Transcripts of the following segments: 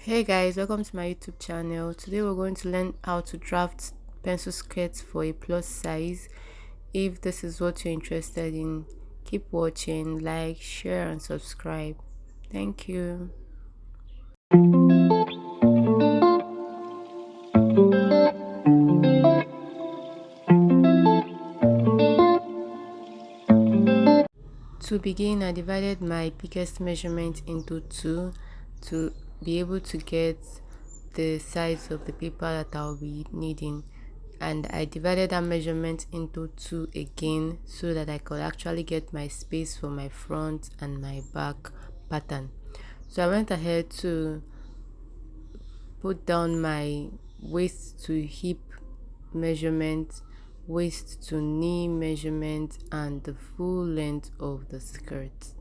Hey guys, welcome to my YouTube channel. Today we're going to learn how to draft pencil skirts for a plus size. If this is what you're interested in, keep watching, like, share and subscribe. Thank you. To begin, I divided my biggest measurement into two to be able to get the size of the paper that I'll be needing, and I divided that measurement into two again so that I could actually get my space for my front and my back pattern. So I went ahead to put down my waist to hip measurement, waist to knee measurement, and the full length of the skirt.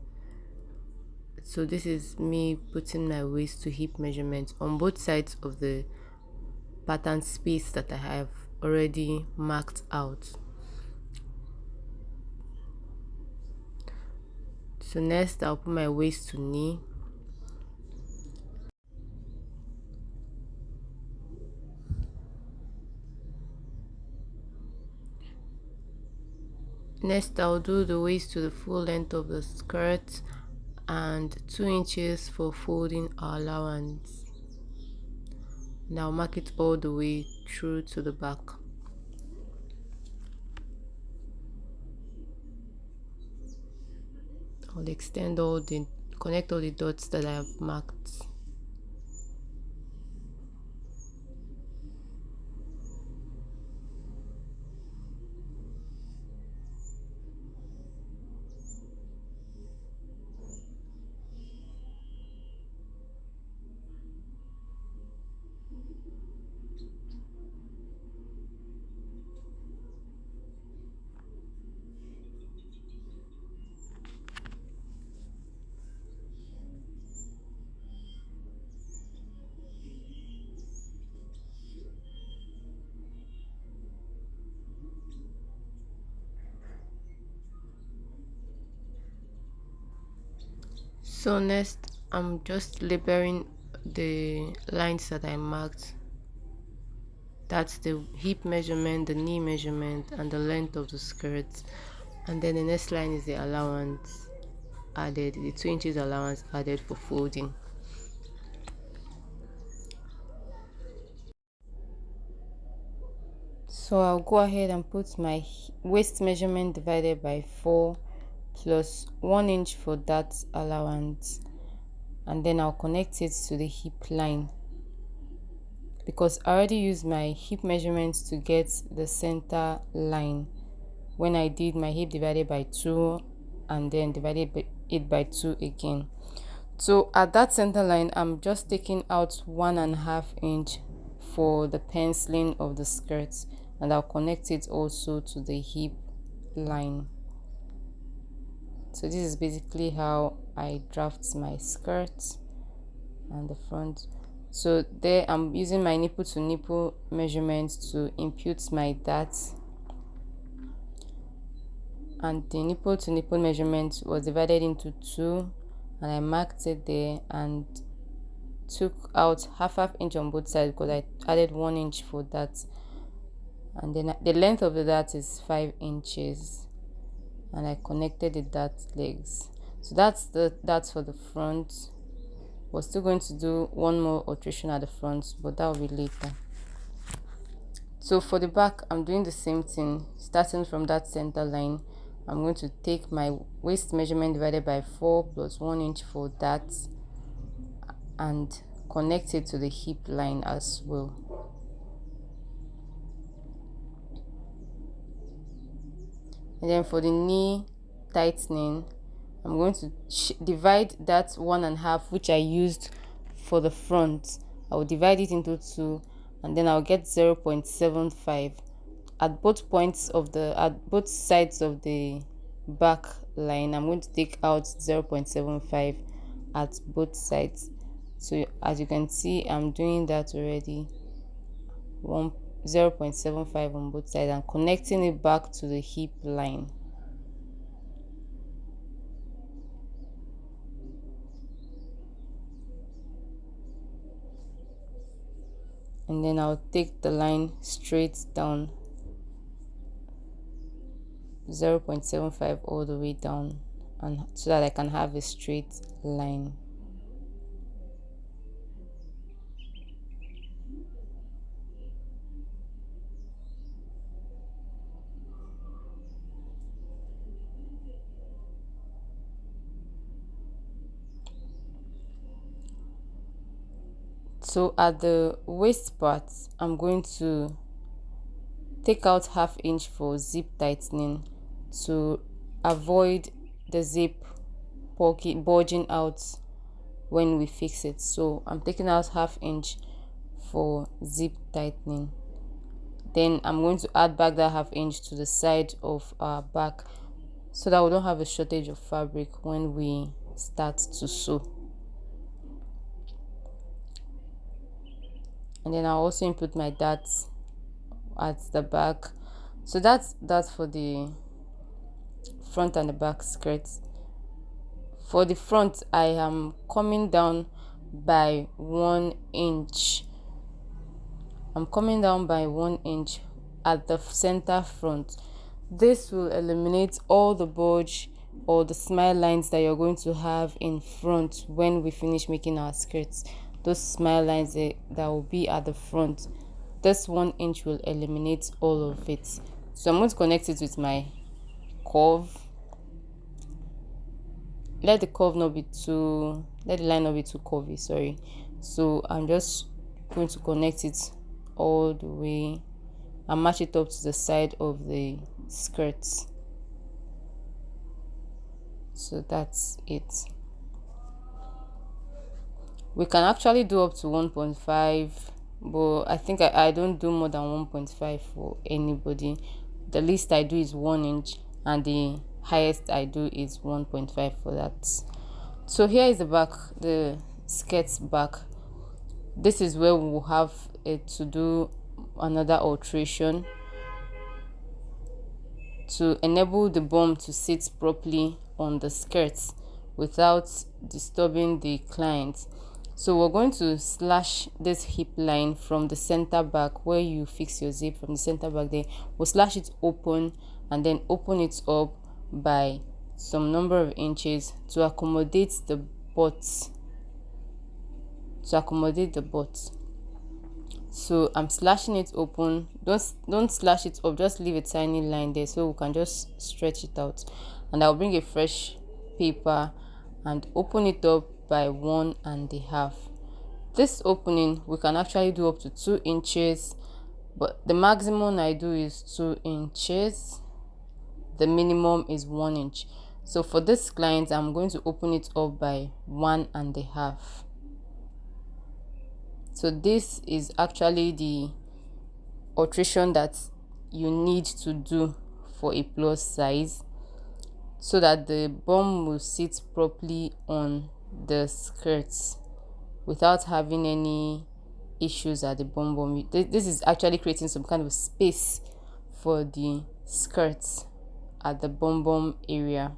So this is me putting my waist to hip measurement on both sides of the pattern space that I have already marked out. So next I'll put my waist to knee. Next I'll do the waist to the full length of the skirt and 2 inches for folding allowance. Now mark it all the way through to the back. I'll connect all the dots that I have marked. So next I'm just labeling the lines that I marked. That's the hip measurement, the knee measurement, and the length of the skirt. And then the next line is the allowance added, the 2 inches allowance added for folding. So I'll go ahead and put my waist measurement divided by 4 plus 1 inch for that allowance, and then I'll connect it to the hip line because I already used my hip measurements to get the center line when I did my hip divided by 2 and then divided it by 2 again. So at that center line I'm just taking out 1.5 inch for the penciling of the skirt, and I'll connect it also to the hip line. So this is basically how I draft my skirt and the front. So there I'm using my nipple to nipple measurement to impute my dart, and the nipple to nipple measurement was divided into two, and I marked it there and took out half inch on both sides because I added 1 inch for that, and then the length of the dart is 5 inches, and I connected the dart legs. So that's for the front. We're still going to do one more alteration at the front, but that will be later. So for the back I'm doing the same thing. Starting from that center line, I'm going to take my waist measurement divided by 4 plus 1 inch for that and connect it to the hip line as well. And then for the knee tightening, I'm going to divide that 1.5 which I used for the front. I will divide it into two, and then I'll get 0.75 at both sides of the back line. I'm going to take out 0.75 at both sides. So as you can see, I'm doing that already. 0.75 on both sides and connecting it back to the hip line. and then I'll take the line straight down 0.75 all the way down, and so that I can have a straight line. So at the waist part, I'm going to take out 1/2 inch for zip tightening to avoid the zip bulging out when we fix it. So I'm taking out 1/2 inch for zip tightening. Then I'm going to add back that 1/2 inch to the side of our back so that we don't have a shortage of fabric when we start to sew. And then I'll also input my darts at the back. So that's for the front and the back skirts. For the front, I am coming down by 1 inch. I'm coming down by 1 inch at the center front. This will eliminate all the bulge or the smile lines that you're going to have in front when we finish making our skirts. Those smile lines that will be at the front, this 1 inch will eliminate all of it. So I'm going to connect it with my curve. Let the line not be too curvy, sorry. So I'm just going to connect it all the way and match it up to the side of the skirts. So that's it. We can actually do up to 1.5, but I think I don't do more than 1.5 for anybody. The least I do is 1 inch, and the highest I do is 1.5 for that. So here is the back, the skirt's back. This is where we will have to do another alteration to enable the bum to sit properly on the skirts without disturbing the client. So we're going to slash this hip line from the center back where you fix your zip, from the center back there. We'll slash it open and then open it up by some number of inches to accommodate the butt. So I'm slashing it open. Don't slash it up, just leave a tiny line there so we can just stretch it out. And I'll bring a fresh paper and open it up by 1.5. This opening we can actually do up to 2 inches, but the maximum I do is 2 inches. The minimum is 1 inch. So for this client, I'm going to open it up by 1.5. So this is actually the alteration that you need to do for a plus size, so that the bum will sit properly on the skirts without having any issues at the bum. This is actually creating some kind of space for the skirts at the bum area.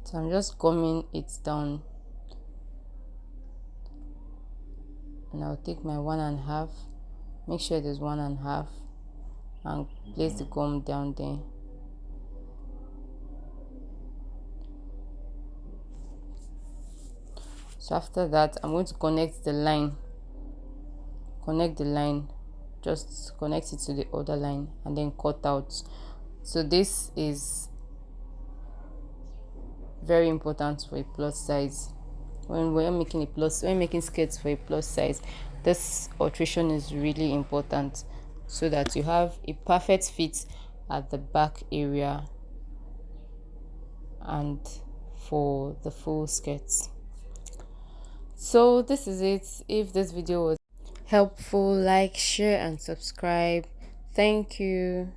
So I'm just gumming it down, and I'll take my 1.5, make sure there's 1.5, and place the gum down there. So after that, I'm going to connect the line, just connect it to the other line and then cut out. So this is very important for a plus size. When we're making skirts for a plus size, this alteration is really important so that you have a perfect fit at the back area and for the full skirts. So this is it. If this video was helpful, like, share and subscribe. Thank you.